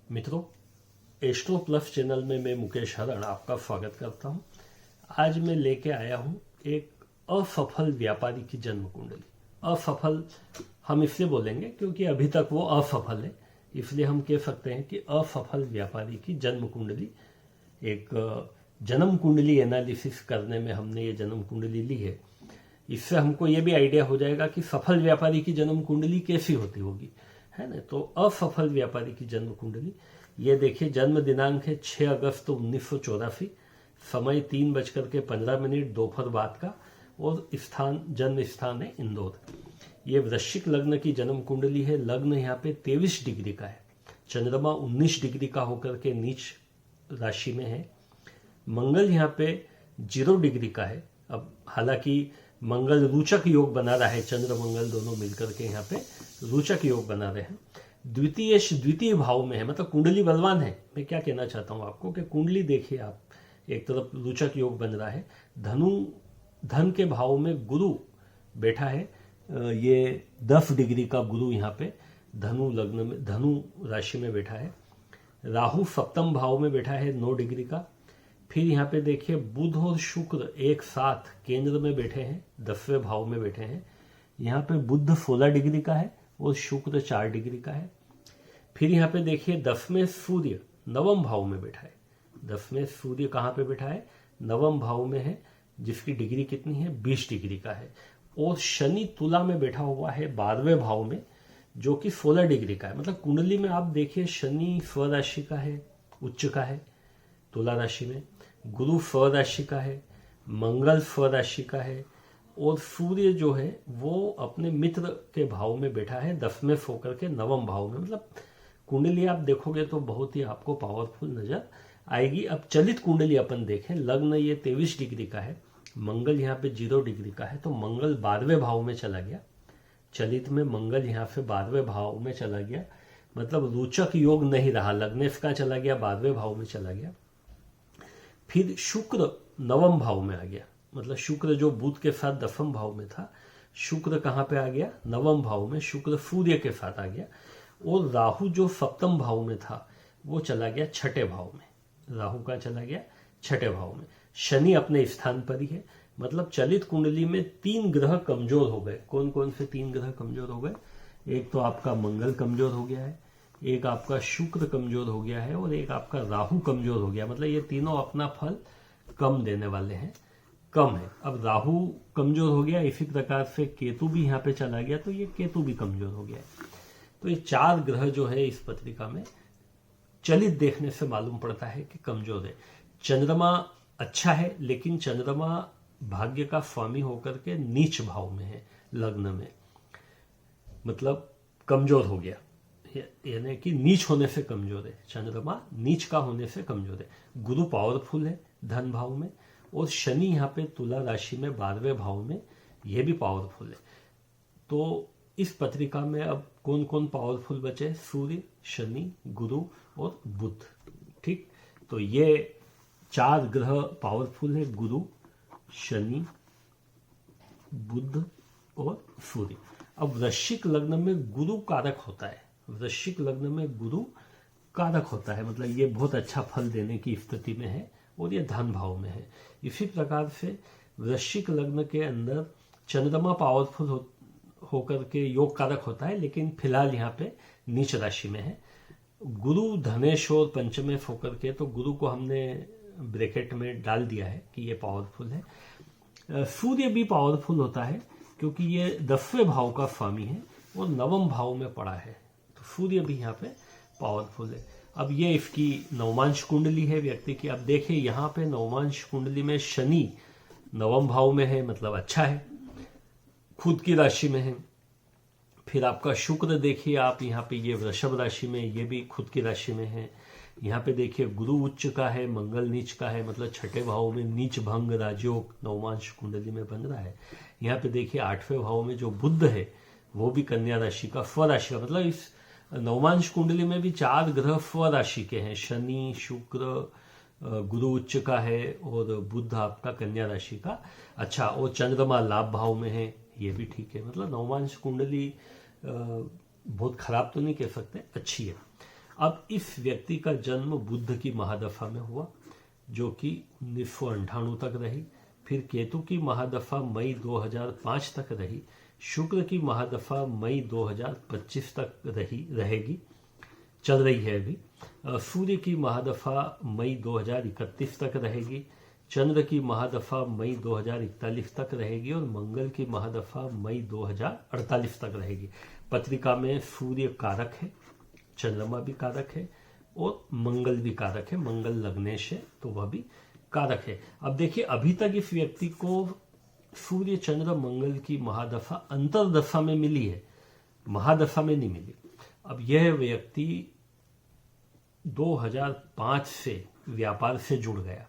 मित्रों, astro plus channel में मैं मुकेश हरण आपका स्वागत करता हूं। आज मैं लेके आया हूं एक असफल व्यापारी की जन्म कुंडली। असफल हम इसलिए बोलेंगे क्योंकि अभी तक वो असफल है, इसलिए हम कह सकते हैं कि असफल व्यापारी की जन्म कुंडली। एक जन्म कुंडली एनालिसिस करने में हमने ये जन्म कुंडली ली है। इससे हमको ये भी आइडिया हो जाएगा कि सफल व्यापारी की जन्म कुंडली कैसी होती होगी, है ना। तो असफल व्यापारी की जन्म कुंडली, ये देखिए, जन्म दिनांक है 6 अगस्त 1984, समय 3:15 दोपहर बाद का, और स्थान, जन्म स्थान है इंदौर। ये वृश्चिक लग्न की जन्म कुंडली है। लग्न यहाँ पे 23 डिग्री का है, चंद्रमा 19 डिग्री का होकर के नीच राशि में है। मंगल यहाँ पे 0 डिग्री का है। अब हालांकि मंगल रूचक योग बना रहा है, चंद्र मंगल दोनों मिलकर के यहाँ पे रूचक योग बना रहे हैं। द्वितीय भाव में है, मतलब कुंडली बलवान है। मैं क्या कहना चाहता हूँ आपको कि कुंडली देखिए आप, एक तरफ रूचक योग बन रहा है, धन के भाव में गुरु बैठा है। ये 10 डिग्री का गुरु यहाँ पे धनु लग्न में, धनु राशि में बैठा है। राहु सप्तम भाव में बैठा है 9 डिग्री का। फिर यहाँ पे देखिए बुध और शुक्र एक साथ केंद्र में बैठे हैं, 10वें भाव में बैठे हैं। यहाँ पे बुध 16 डिग्री का है और शुक्र 4 डिग्री का है। फिर यहाँ पे देखिए 10वें सूर्य 9वें भाव में बैठा है। 10वें सूर्य कहाँ पे बैठा है? 9वें भाव में है, जिसकी डिग्री कितनी है? 20 डिग्री का है। और शनि तुला में बैठा हुआ है 12वें भाव में, जो कि 16 डिग्री का है। मतलब कुंडली में आप देखिए शनि स्वराशि का है, उच्च का है तुला राशि में, गुरु स्वराशि का है, मंगल स्वराशि का है, और सूर्य जो है वो अपने मित्र के भाव में बैठा है 10वें होकर के 9वें भाव में। मतलब कुंडली आप देखोगे तो बहुत ही आपको पावरफुल नजर आएगी। अब चलित कुंडली अपन देखें, लग्न ये 23 डिग्री का है, मंगल यहाँ पे 0 डिग्री का है, तो मंगल 12वें भाव में चला गया। चलित में मंगल यहाँ से 12वें भाव में चला गया, मतलब रोचक योग नहीं रहा, लग्नेश का चला गया, 12वें भाव में चला गया। फिर शुक्र 9वें भाव में आ गया, मतलब शुक्र जो बुध के साथ 10वें भाव में था, शुक्र कहाँ पे आ गया? 9वें भाव में। शुक्र सूर्य के साथ आ गया। और राहु जो सप्तम भाव में था वो चला गया 6ठे भाव में। राहु का चला गया 6ठे भाव में। शनि अपने स्थान पर ही है। मतलब चलित कुंडली में 3 ग्रह कमजोर हो गए। कौन कौन से 3 ग्रह कमजोर हो गए? एक तो आपका मंगल कमजोर हो गया है, एक आपका शुक्र कमजोर हो गया है, और एक आपका राहु कमजोर हो गया। मतलब ये तीनों अपना फल कम देने वाले हैं, कम है। अब राहु कमजोर हो गया, इसी प्रकार से केतु भी यहाँ पे चला गया, तो ये केतु भी कमजोर हो गया। तो ये 4 ग्रह जो है इस पत्रिका में चलित देखने से मालूम पड़ता है कि कमजोर है। चंद्रमा अच्छा है, लेकिन चंद्रमा भाग्य का स्वामी होकर के नीच भाव में है, लग्न में, मतलब कमजोर हो गया, यानी कि नीच होने से कमजोर है। चंद्रमा नीच का होने से कमजोर है। गुरु पावरफुल है धन भाव में, और शनि यहाँ पे तुला राशि में 12वें भाव में, यह भी पावरफुल है। तो इस पत्रिका में अब कौन कौन पावरफुल बचे? सूर्य, शनि, गुरु और बुध। ठीक, तो ये 4 ग्रह पावरफुल है, गुरु, शनि, बुध और सूर्य। अब वृश्चिक लग्न में गुरु कारक होता है, वृश्चिक लग्न में गुरु कारक होता है, मतलब ये बहुत अच्छा फल देने की स्थिति में है, और ये धन भाव में है। इसी प्रकार से वृश्चिक लग्न के अंदर चंद्रमा पावरफुल होकर के योग कारक होता है, लेकिन फिलहाल यहाँ पे नीच राशि में है। गुरु धनेश और पंचमे होकर के, तो गुरु को हमने ब्रैकेट में डाल दिया है कि ये पावरफुल है। सूर्य भी पावरफुल होता है क्योंकि ये 10वें भाव का स्वामी है और 9वें भाव में पड़ा है, तो सूर्य भी यहाँ पे पावरफुल है। अब ये इसकी नवमांश कुंडली है व्यक्ति की। अब देखिए यहाँ पे नवमांश कुंडली में शनि 9वें भाव में है, मतलब अच्छा है, खुद की राशि में है। फिर आपका शुक्र देखिए आप यहाँ पे, ये वृषभ राशि में, ये भी खुद की राशि में है। यहाँ पे देखिए गुरु उच्च का है, मंगल नीच का है, मतलब 6ठे भाव में नीच भंग राजयोग नवमांश कुंडली में बन रहा है। यहाँ पे देखिए 8वें भाव में जो बुध है वो भी कन्या राशि का, स्वराशि का, मतलब इस नवमांश कुंडली में भी 4 ग्रह स्वराशि के हैं। शनि, शुक्र, गुरु उच्च का है, और बुध आपका कन्या राशि का। अच्छा, और चंद्रमा लाभ भाव में है, ये भी ठीक है। मतलब नवमांश कुंडली बहुत खराब तो नहीं कह सकते, अच्छी है। अब इस व्यक्ति का जन्म बुध की महादफा में हुआ जो कि 1998 तक रही, फिर केतु की महादफा मई 2005 तक रही, शुक्र की महादफा मई 2025 तक रहेगी, चल रही है अभी। सूर्य की महादफा मई 2031 तक रहेगी, चंद्र की महादफा मई 2041 तक रहेगी और मंगल की महादफा मई 2048 तक रहेगी। पत्रिका में सूर्य कारक है, चंद्रमा भी कारक है और मंगल भी कारक है, मंगल लग्नेश है तो वह भी कारक है। अब देखिए अभी तक इस व्यक्ति को सूर्य चंद्र मंगल की महादफा अंतरदशा में मिली है, महादशा में नहीं मिली। अब यह व्यक्ति 2005 से व्यापार से जुड़ गया।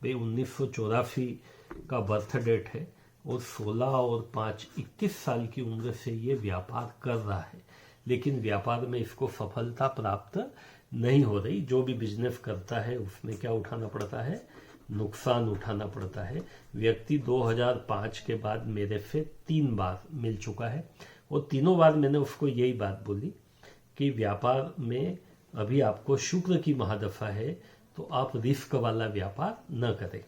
भाई 1984 का बर्थ डेट है और 16 और 5 21 साल की उम्र से ये व्यापार कर रहा है, लेकिन व्यापार में इसको सफलता प्राप्त नहीं हो रही। जो भी बिजनेस करता है उसमें क्या उठाना पड़ता है, नुकसान उठाना पड़ता है। व्यक्ति 2005 के बाद मेरे से 3 बार मिल चुका है और तीनों बार मैंने उसको यही बात बोली कि व्यापार में अभी आपको शुक्र की महादफा है तो आप रिस्क वाला व्यापार न करें।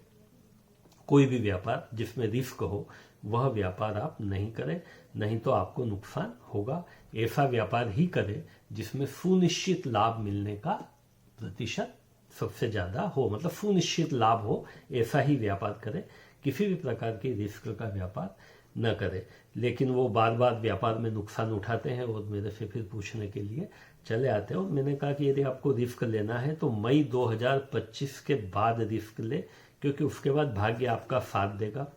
कोई भी व्यापार जिसमें रिस्क हो वह व्यापार आप नहीं करें, नहीं तो आपको नुकसान होगा। ऐसा व्यापार ही करें जिसमें सुनिश्चित लाभ मिलने का प्रतिशत सबसे ज्यादा हो, मतलब सुनिश्चित लाभ हो, ऐसा ही व्यापार करें। किसी भी प्रकार के रिस्क का व्यापार न करें। लेकिन वो बार बार व्यापार में नुकसान उठाते हैं और मेरे से फिर पूछने के लिए चले आते हैं और मैंने कहा कि यदि आपको रिस्क लेना है तो मई 2025 के बाद रिस्क ले, क्योंकि उसके बाद भाग्य आपका साथ देगा।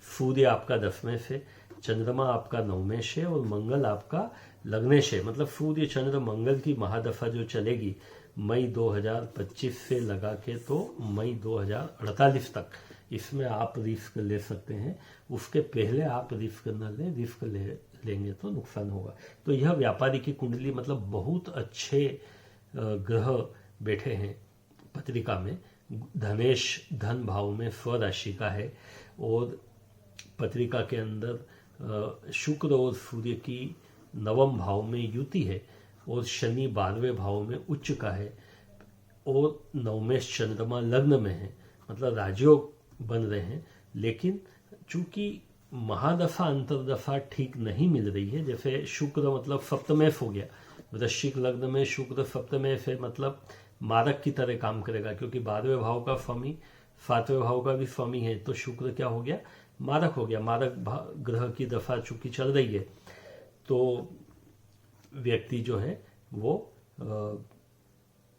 सूर्य आपका 10वें से, चंद्रमा आपका 9वें से और मंगल आपका लग्नेश से। मतलब सूर्य चंद्र मंगल की महादफा जो चलेगी मई 2025 से लगा के तो मई 2048 तक, इसमें आप रिस्क ले सकते हैं। उसके पहले आप रिस्क न लें, रिस्क लेंगे तो नुकसान होगा। तो यह व्यापारी की कुंडली, मतलब बहुत अच्छे ग्रह बैठे हैं पत्रिका में। धनेश धन भाव में स्वराशि का है और पत्रिका के अंदर शुक्र और सूर्य की 9वें भाव में युति है और शनि 12वें भाव में उच्च का है और 9वें चंद्रमा लग्न में है, मतलब राजयोग बन रहे हैं। लेकिन चूंकि महादफा अंतरदफा ठीक नहीं मिल रही है, जैसे शुक्र मतलब सप्तमेश हो गया, वृश्चिक लग्न में शुक्र सप्तमेश है, मतलब मारक की तरह काम करेगा, क्योंकि 12वें भाव का स्वामी 7वें भाव का भी स्वामी है, तो शुक्र क्या हो गया, मारक हो गया। मारक ग्रह की दफा चूंकि चल रही है तो व्यक्ति जो है वो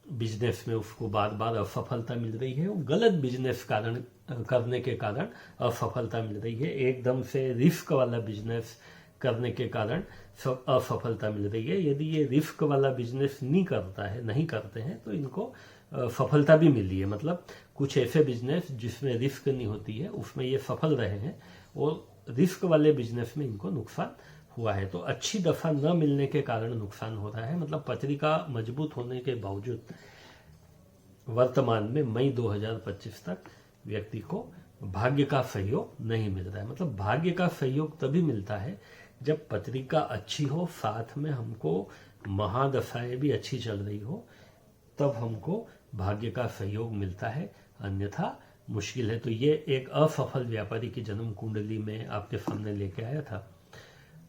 बिजनेस में उसको बार बार असफलता मिल रही है, वो गलत बिजनेस करने के कारण असफलता मिल रही है। एकदम से रिस्क वाला बिजनेस करने के कारण असफलता मिल रही है। यदि ये रिस्क वाला बिजनेस नहीं करते हैं तो इनको सफलता भी मिली है। मतलब कुछ ऐसे बिजनेस जिसमें रिस्क नहीं होती है उसमें ये सफल रहे हैं और रिस्क वाले बिजनेस में इनको नुकसान हुआ है। तो अच्छी दफा न मिलने के कारण नुकसान हो रहा है। मतलब पत्रिका मजबूत होने के बावजूद वर्तमान में मई 2025 तक व्यक्ति को भाग्य का सहयोग नहीं मिल रहा है। मतलब भाग्य का सहयोग तभी मिलता है जब पत्रिका अच्छी हो, साथ में हमको महादशाएं भी अच्छी चल रही हो, तब हमको भाग्य का सहयोग मिलता है, अन्यथा मुश्किल है। तो ये एक असफल व्यापारी की जन्म कुंडली में आपके सामने लेके आया था।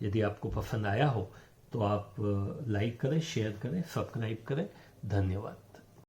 यदि आपको पसंद आया हो तो आप लाइक करें, शेयर करें, सब्सक्राइब करें। धन्यवाद।